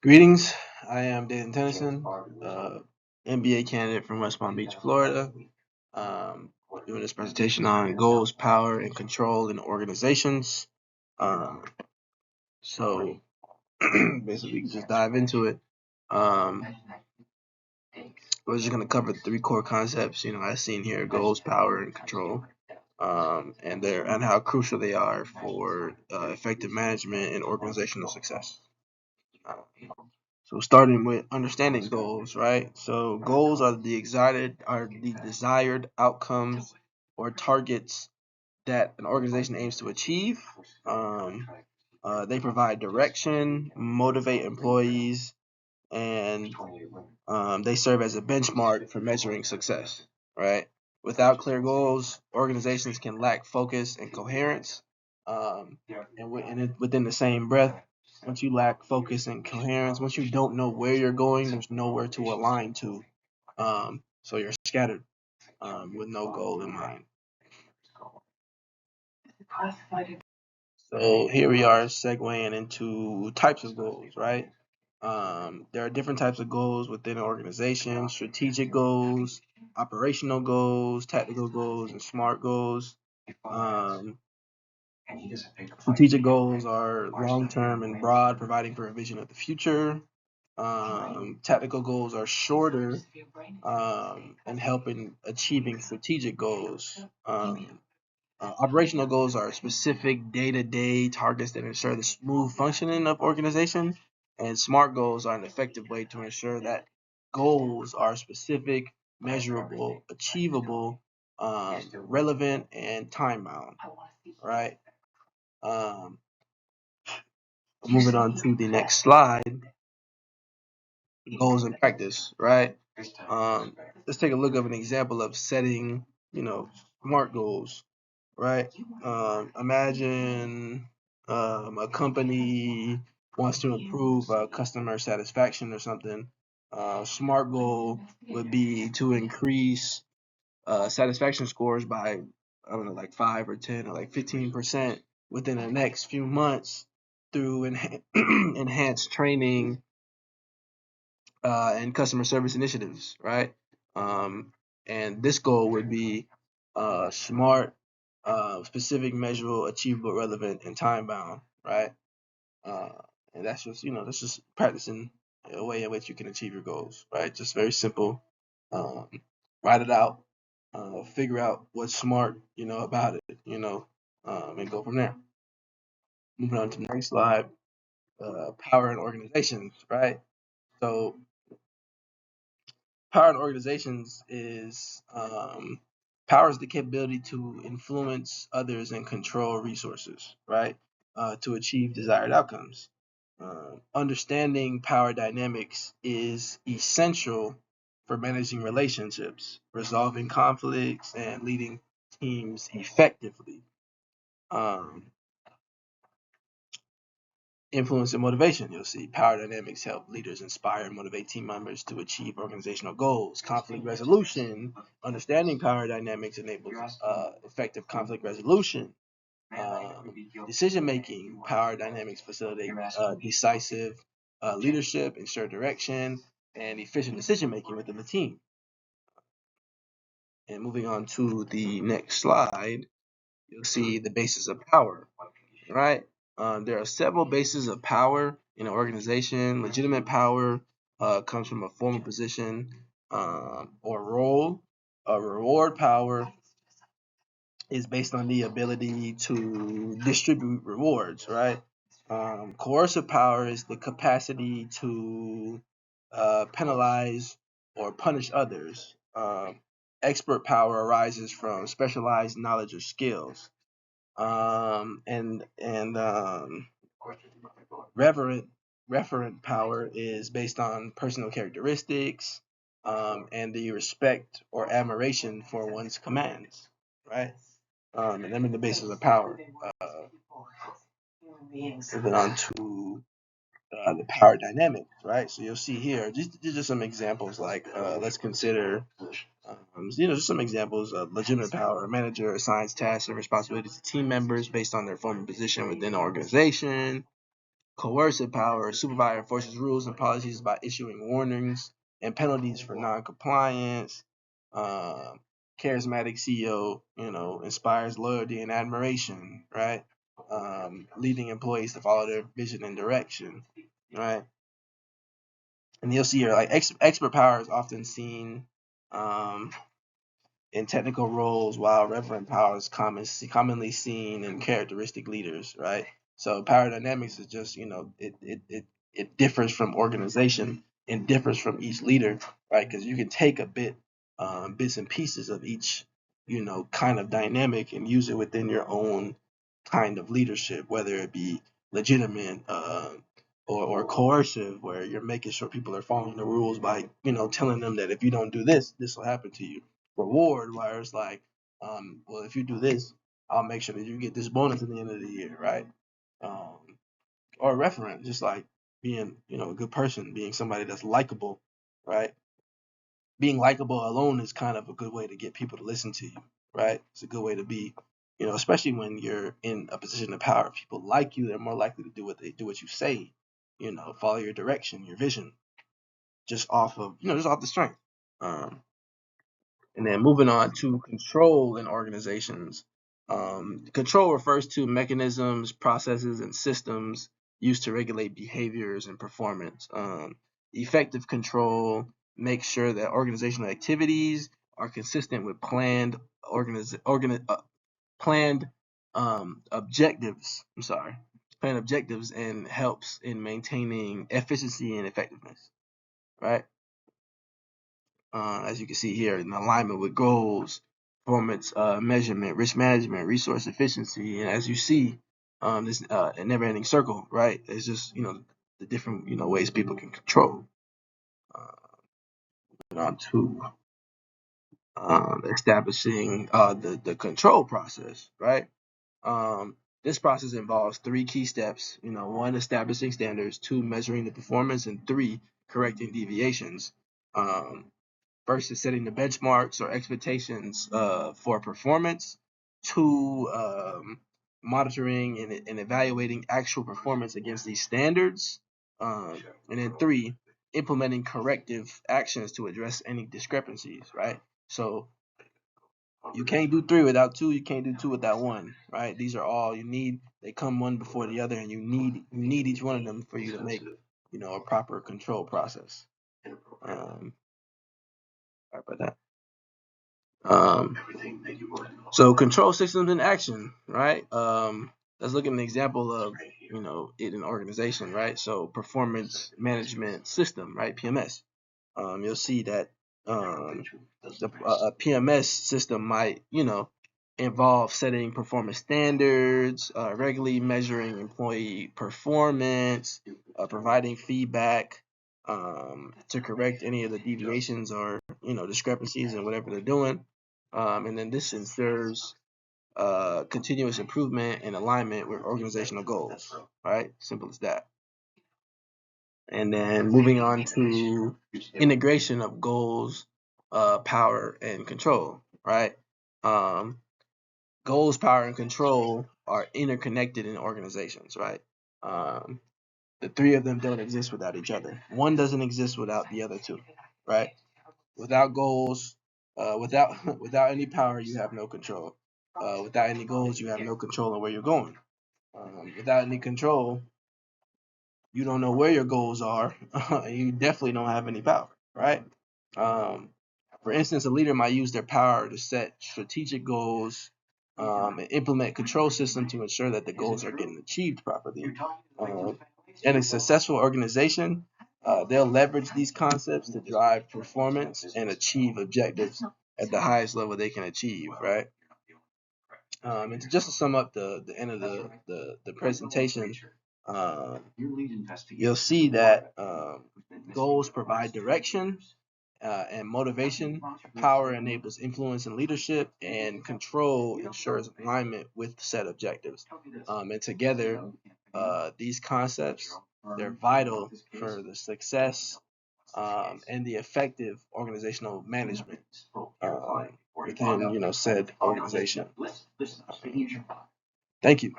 Greetings, I am Dayton Tennyson, MBA candidate from West Palm Beach, Florida. Doing this presentation on goals, power, and control in organizations. So basically, just dive into it. We're just going to cover 3 core concepts, as seen here: goals, power, and control. And how crucial they are for effective management and organizational success. So starting with understanding goals, right? So goals are the desired outcomes or targets that an organization aims to achieve. They provide direction, motivate employees, and they serve as a benchmark for measuring success, right? Without clear goals, organizations can lack focus and coherence. Within the same breath, once you lack focus and coherence, once you don't know where you're going, there's nowhere to align to. So you're scattered with no goal in mind. So here we are segueing into types of goals, right? There are different types of goals within an organization: strategic goals, operational goals, tactical goals, and SMART goals. Strategic goals are long-term and broad, providing for a vision of the future. Tactical goals are shorter and helping achieving strategic goals. Operational goals are specific day-to-day targets that ensure the smooth functioning of organization, and SMART goals are an effective way to ensure that goals are specific, measurable, achievable, relevant, and time-bound. Right. Moving on to the next slide, goals in practice. Right. Let's take a look at an example of setting, SMART goals. Right? Imagine a company wants to improve customer satisfaction or something. SMART goal would be to increase satisfaction scores by, I don't know, like 5 or 10 or like 15% within the next few months through enhanced training and customer service initiatives, right? And this goal would be SMART, specific, measurable, achievable, relevant, and time bound, right? And that's just practicing a way in which you can achieve your goals, right? Just very simple. Write it out, figure out what's smart, about it, and go from there. Moving on to the next slide, power and organizations, right? So power in organizations is power is the capability to influence others and control resources, right? To achieve desired outcomes. Understanding power dynamics is essential for managing relationships, resolving conflicts, and leading teams effectively. Influence and motivation. You'll see power dynamics help leaders inspire and motivate team members to achieve organizational goals. Conflict resolution. Understanding power dynamics enables effective conflict resolution. Decision making. Power dynamics facilitate decisive leadership, ensure direction, and efficient decision making within the team. And moving on to the next slide, you'll see the basis of power, right? There are several bases of power in an organization. Legitimate power comes from a formal position or role. Reward power is based on the ability to distribute rewards, right? Coercive power is the capacity to penalize or punish others. Expert power arises from specialized knowledge or skills. Referent power is based on personal characteristics and the respect or admiration for one's commands, right? And then the basis of power. Moving on to the power dynamics, right? So you'll see here, just some examples. Like let's consider, just some examples of legitimate power. A manager assigns tasks and responsibilities to team members based on their former position within the organization. Coercive power, supervisor enforces rules and policies by issuing warnings and penalties for non-compliance. Charismatic CEO, inspires loyalty and admiration, right? Leading employees to follow their vision and direction, right? And you'll see here, like expert power is often seen in technical roles, while reverent power is commonly seen in characteristic leaders, right? So power dynamics is just, it differs from organization and differs from each leader, right? Because you can take bits and pieces of each, kind of dynamic and use it within your own kind of leadership, whether it be legitimate or coercive, where you're making sure people are following the rules by, telling them that if you don't do this, this will happen to you. Reward, where it's like, well, if you do this, I'll make sure that you get this bonus at the end of the year, right? Um, or referent, just like being, a good person, being somebody that's likable, right? Being likable alone is kind of a good way to get people to listen to you, right? It's a good way to be, especially when you're in a position of power. If people like you, they're more likely to do what you say, follow your direction, your vision, just off the strength. And then moving on to control in organizations. Control refers to mechanisms, processes, and systems used to regulate behaviors and performance. Effective control makes sure that organizational activities are consistent with planned objectives. Planned objectives, and helps in maintaining efficiency and effectiveness. Right. As you can see here, in alignment with goals, performance measurement, risk management, resource efficiency, and as you see, this a never-ending circle, right? It's just the different ways people can control. On to establishing the control process, right? This process involves 3 key steps. 1, establishing standards; 2, measuring the performance; and 3, correcting deviations. First is setting the benchmarks or expectations for performance. 2, monitoring and evaluating actual performance against these standards. And then 3, implementing corrective actions to address any discrepancies, right? So you can't do 3 without 2. You can't do 2 without 1, right? These are all you need. They come one before the other, and you need each one of them for you to make a proper control process. Sorry about that. So control systems in action, right? Let's look at an example of it in organization, right? So performance management system, right? PMS. You'll see that a PMS system might involve setting performance standards, regularly measuring employee performance, providing feedback to correct any of the deviations or discrepancies in whatever they're doing. And then this ensures continuous improvement and alignment with organizational goals, right? Simple as that. And then moving on to integration of goals, power, and control, right? Goals, power, and control are interconnected in organizations, right? The 3 of them don't exist without each other. One doesn't exist without the other 2, right? Without goals, without any power, you have no control. Without any goals, you have no control of where you're going. Without any control, you don't know where your goals are. You definitely don't have any power, right? For instance, a leader might use their power to set strategic goals and implement control systems to ensure that the goals are getting achieved properly. In a successful organization, they'll leverage these concepts to drive performance and achieve objectives at the highest level they can achieve, right? And just to sum up the end of the presentation, you'll see that goals provide direction and motivation. Power enables influence and leadership, and control ensures alignment with set objectives. And together, these concepts, they're vital for the success and the effective organizational management within said organization. Thank you.